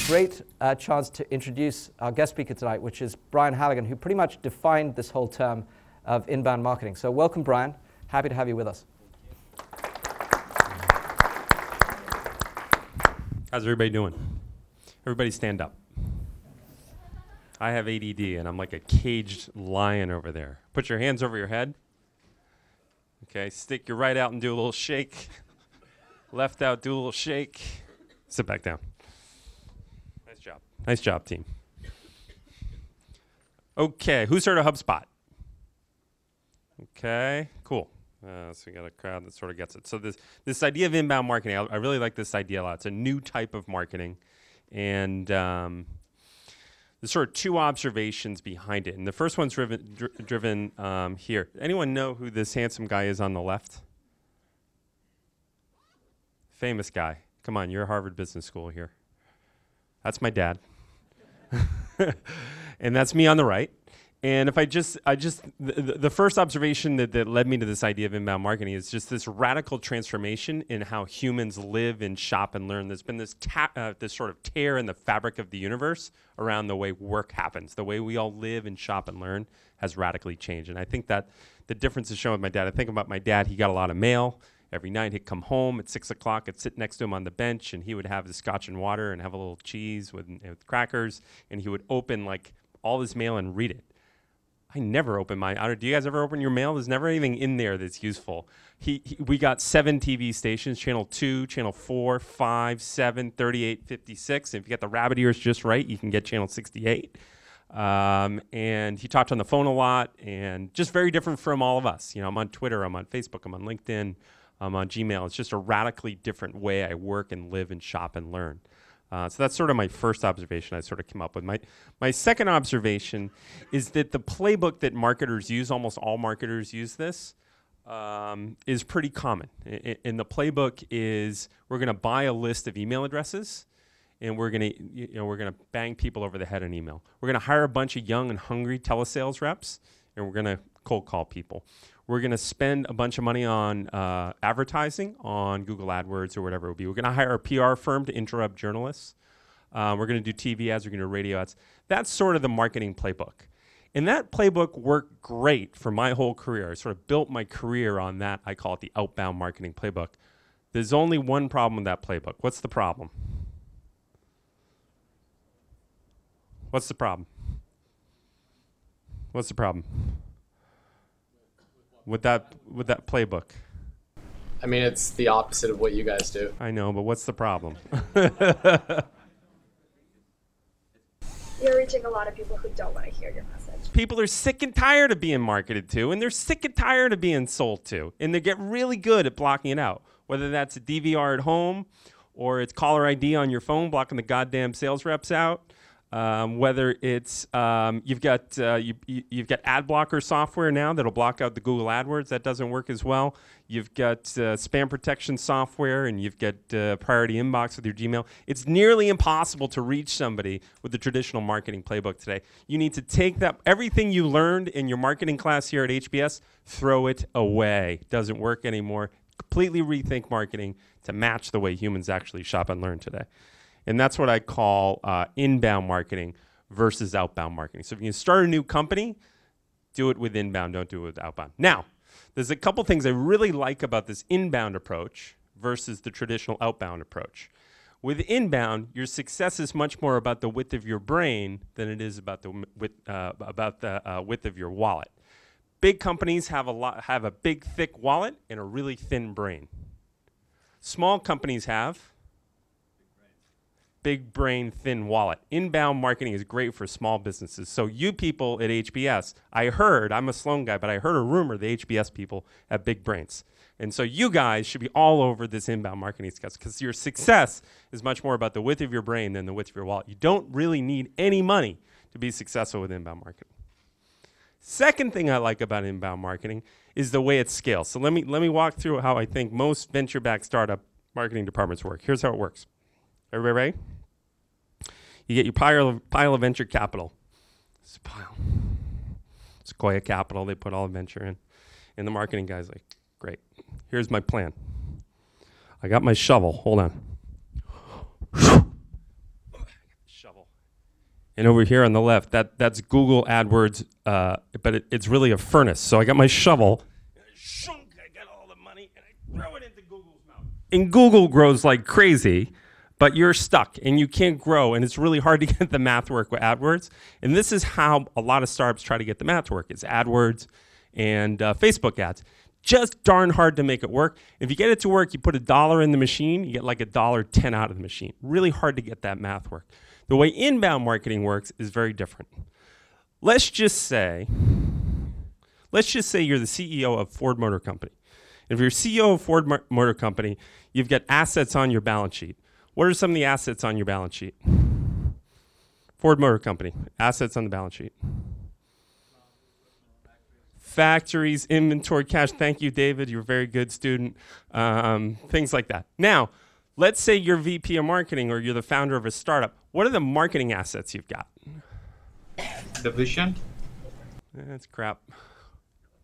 great chance to introduce our guest speaker tonight, which is Brian Halligant, who pretty much defined this whole term of inbound marketing. So welcome, Brian. Happy to have you with us. How's everybody doing? Everybody stand up. I have ADD, and I'm like a caged lion over there. Put your hands over your head. Okay, stick your right out and do a little shake. Left out, do a little shake. Sit back down. Nice job. Nice job, team. Okay, who's heard of HubSpot? Okay, cool. So we got a crowd that sort of gets it. So this idea of inbound marketing, I really like this idea a lot. It's a new type of marketing. And there's sort of two observations behind it. And the first one's driven here. Anyone know who this handsome guy is on the left? Famous guy. Come on, you're Harvard Business School here. That's my dad. And that's me on the right. And if the first observation that led me to this idea of inbound marketing is just this radical transformation in how humans live and shop and learn. There's been this sort of tear in the fabric of the universe around the way work happens. The way we all live and shop and learn has radically changed. And I think that the difference is shown with my dad. I think about my dad, he got a lot of mail. Every night he'd come home at 6 o'clock, I'd sit next to him on the bench, and he would have the scotch and water and have a little cheese with crackers, and he would open like all his mail and read it. I never open mine. Do you guys ever open your mail? There's never anything in there that's useful. We got 7 TV stations, channel 2, channel 4, 5, 7, 38, 56. And if you get the rabbit ears just right, you can get channel 68. And he talked on the phone a lot, and just very different from all of us. You know, I'm on Twitter, I'm on Facebook, I'm on LinkedIn, I'm on Gmail. It's just a radically different way I work and live and shop and learn. So that's sort of my first observation I sort of came up with. My second observation is that the playbook that marketers use, almost all marketers use this, is pretty common. And the playbook is we're going to buy a list of email addresses, and we're going to bang people over the head in email. We're going to hire a bunch of young and hungry telesales reps, and we're going to cold call people. We're going to spend a bunch of money on advertising on Google AdWords or whatever it would be. We're going to hire a PR firm to interrupt journalists. We're going to do TV ads. We're going to do radio ads. That's sort of the marketing playbook. And that playbook worked great for my whole career. I sort of built my career on that. I call it the outbound marketing playbook. There's only one problem with that playbook. What's the problem? What's the problem? What's the problem? With that playbook? I mean, it's the opposite of what you guys do. I know, but what's the problem? You're reaching a lot of people who don't want to hear your message. People are sick and tired of being marketed to, and they're sick and tired of being sold to, and they get really good at blocking it out, whether that's a DVR at home or it's caller ID on your phone blocking the goddamn sales reps out. Whether it's you've got ad blocker software now that'll block out the Google AdWords, that doesn't work as well. You've got spam protection software, and you've got priority inbox with your Gmail. It's nearly impossible to reach somebody with the traditional marketing playbook today. You need to take that everything you learned in your marketing class here at HBS, throw it away. Doesn't work anymore. Completely rethink marketing to match the way humans actually shop and learn today. And that's what I call inbound marketing versus outbound marketing. So if you start a new company, do it with inbound, don't do it with outbound. Now, there's a couple things I really like about this inbound approach versus the traditional outbound approach. With inbound, your success is much more about the width of your brain than it is about the width of your wallet. Big companies have a big, thick wallet and a really thin brain. Small companies have big brain, thin wallet. Inbound marketing is great for small businesses. So you people at HBS, I'm a Sloan guy, but I heard a rumor the HBS people have big brains. And so you guys should be all over this inbound marketing discuss because your success is much more about the width of your brain than the width of your wallet. You don't really need any money to be successful with inbound marketing. Second thing I like about inbound marketing is the way it scales. So let me walk through how I think most venture-backed startup marketing departments work. Here's how it works. Everybody ready? You get your pile of venture capital. It's a pile. Sequoia Capital, they put all the venture in. And the marketing guy's like, great. Here's my plan. I got my shovel. Hold on. And over here on the left, that's Google AdWords, but it's really a furnace. So I got my shovel, and I got all the money, and I throw it into Google's mouth. And Google grows like crazy, but you're stuck, and you can't grow, and it's really hard to get the math work with AdWords. And this is how a lot of startups try to get the math to work. It's AdWords and Facebook ads. Just darn hard to make it work. If you get it to work, you put $1 in the machine, you get like $1.10 out of the machine. Really hard to get that math work. The way inbound marketing works is very different. Let's just say you're the CEO of Ford Motor Company. If you're CEO of Ford Motor Company, you've got assets on your balance sheet. What are some of the assets on your balance sheet? Ford Motor Company, assets on the balance sheet. Factories, inventory, cash. Thank you, David. You're a very good student. Things like that. Now, let's say you're VP of marketing or you're the founder of a startup. What are the marketing assets you've got? The vision. That's crap.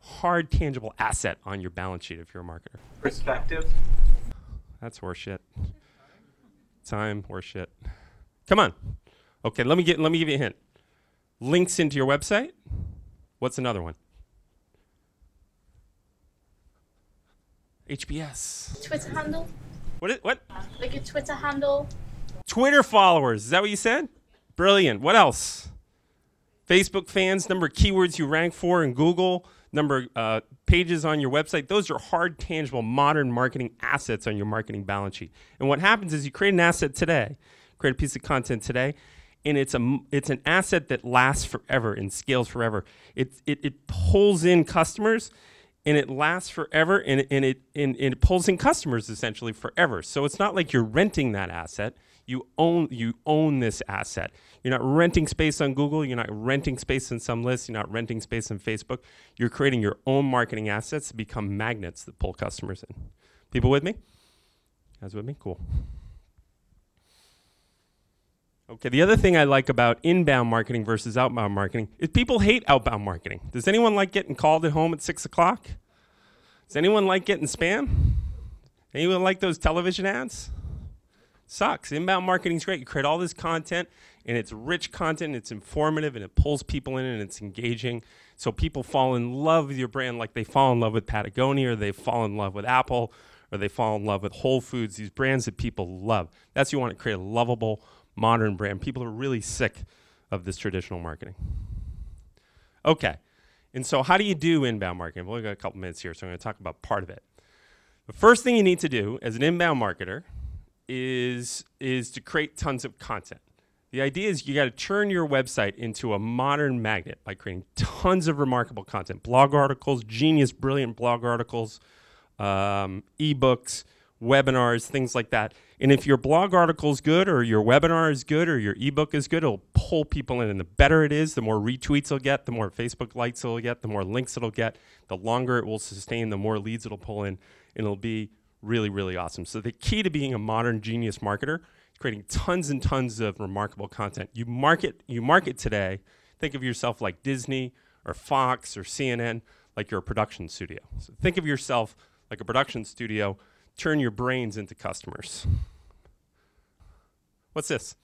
Hard, tangible asset on your balance sheet if you're a marketer. Perspective. That's horseshit. Time, horseshit. Come on. Okay, let me give you a hint. Links into your website. What's another one? HBS. Twitter handle. What? Like a Twitter handle. Twitter followers. Is that what you said? Brilliant. What else? Facebook fans, number of keywords you rank for in Google, number of pages on your website. Those are hard, tangible, modern marketing assets on your marketing balance sheet. And what happens is you create an asset today, create a piece of content today, and it's an asset that lasts forever and scales forever. It pulls in customers, and it lasts forever, and it pulls in customers essentially forever. So it's not like you're renting that asset. You own this asset. You're not renting space on Google. You're not renting space in some lists. You're not renting space on Facebook. You're creating your own marketing assets to become magnets that pull customers in. People with me? Guys with me? Cool. Okay, the other thing I like about inbound marketing versus outbound marketing is people hate outbound marketing. Does anyone like getting called at home at 6 o'clock? Does anyone like getting spam? Anyone like those television ads? Sucks. Inbound marketing is great. You create all this content, and it's rich content, it's informative, and it pulls people in, and it's engaging. So people fall in love with your brand like they fall in love with Patagonia, or they fall in love with Apple, or they fall in love with Whole Foods, these brands that people love. That's what you want to create, a lovable, modern brand. People are really sick of this traditional marketing. Okay. And so how do you do inbound marketing? We've only got a couple minutes here, so I'm going to talk about part of it. The first thing you need to do as an inbound marketer is to create tons of content. The idea is you got to turn your website into a modern magnet by creating tons of remarkable content. Blog articles, genius, brilliant blog articles, ebooks, webinars, things like that. And if your blog article is good, or your webinar is good, or your ebook is good, it'll pull people in. And the better it is, the more retweets it'll get, the more Facebook likes it'll get, the more links it'll get, the longer it will sustain, the more leads it'll pull in, and it'll be really, really awesome. So the key to being a modern genius marketer is creating tons and tons of remarkable content. You market today, think of yourself like Disney or Fox or CNN, like you're a production studio. So think of yourself like a production studio. Turn your brains into customers. What's this?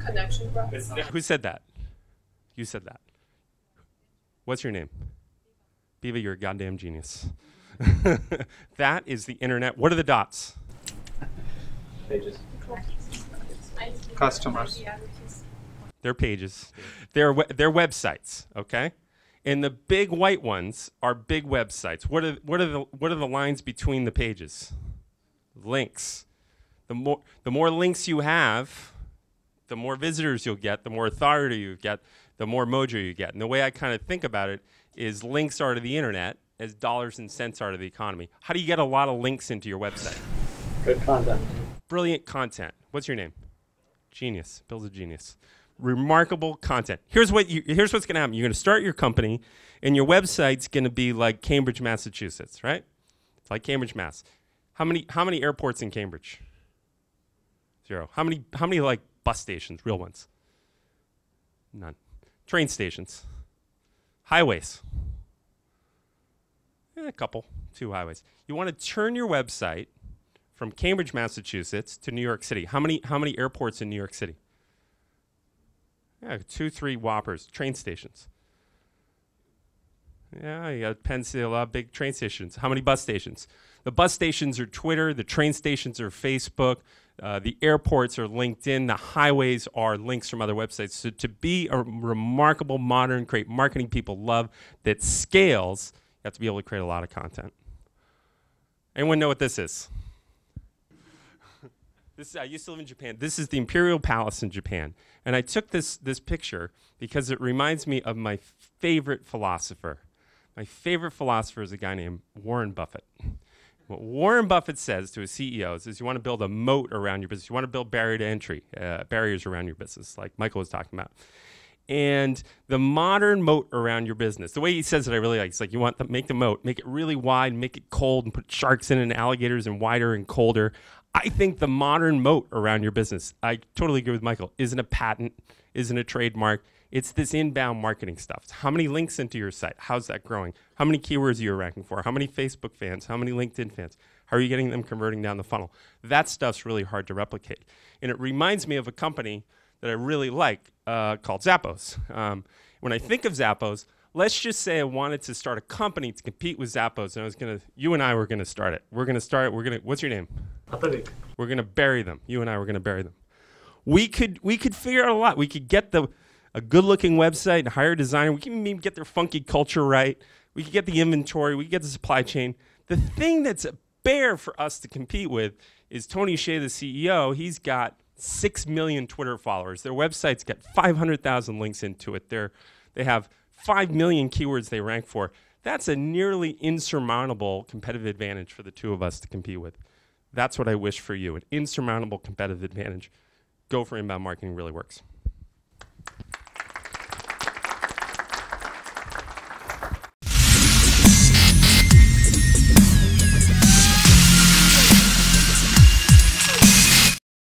Connection. Who said that? You said that. What's your name? Biva, you're a goddamn genius. That is the internet. What are the dots? Pages. Customers. They're pages. They're websites, okay? And the big white ones are big websites. What are the lines between the pages? Links. The more links you have, the more visitors you'll get, the more authority you get, the more mojo you get. And the way I kind of think about it is links are to the internet as dollars and cents are to the economy. How do you get a lot of links into your website? Good content. Brilliant content. What's your name? Genius. Bill's a genius. Remarkable content. Here's what's going to happen. You're going to start your company, and your website's going to be like Cambridge, Massachusetts, right? It's like Cambridge, Mass. How many airports in Cambridge? 0. How many like bus stations, real ones? None. Train stations. Highways. A couple. 2 highways. You want to turn your website from Cambridge, Massachusetts to New York City. How many airports in New York City? Yeah, 2, 3 whoppers, train stations. Yeah, you got Penn State, a lot of big train stations. How many bus stations? The bus stations are Twitter, the train stations are Facebook, the airports are LinkedIn, the highways are links from other websites. So to be a remarkable, modern, great marketing people love that scales, you have to be able to create a lot of content. Anyone know what this is? I used to live in Japan. This is the Imperial Palace in Japan. And I took this picture because it reminds me of my favorite philosopher. My favorite philosopher is a guy named Warren Buffett. What Warren Buffett says to his CEOs is you want to build a moat around your business. You want to build barrier to entry, barriers around your business, like Michael was talking about. And the modern moat around your business, the way he says it, I really like. It's like you want to make the moat, make it really wide, make it cold, and put sharks in it and alligators and wider and colder. I think the modern moat around your business, I totally agree with Michael, isn't a patent, isn't a trademark. It's this inbound marketing stuff. It's how many links into your site? How's that growing? How many keywords are you ranking for? How many Facebook fans? How many LinkedIn fans? How are you getting them converting down the funnel? That stuff's really hard to replicate. And it reminds me of a company that I really like called Zappos. When I think of Zappos, let's just say I wanted to start a company to compete with Zappos, and you and I were gonna start it. What's your name? Atavik. We're gonna bury them. You and I were gonna bury them. We could figure out a lot. We could get a good-looking website and hire a designer. We can even get their funky culture right. We could get the inventory. We could get the supply chain. The thing that's a bear for us to compete with is Tony Hsieh, the CEO. He's got 6 million Twitter followers. Their website's got 500,000 links into it. They have 5 million keywords they rank for. That's a nearly insurmountable competitive advantage for the two of us to compete with. That's what I wish for you, an insurmountable competitive advantage. Go for inbound marketing, really works.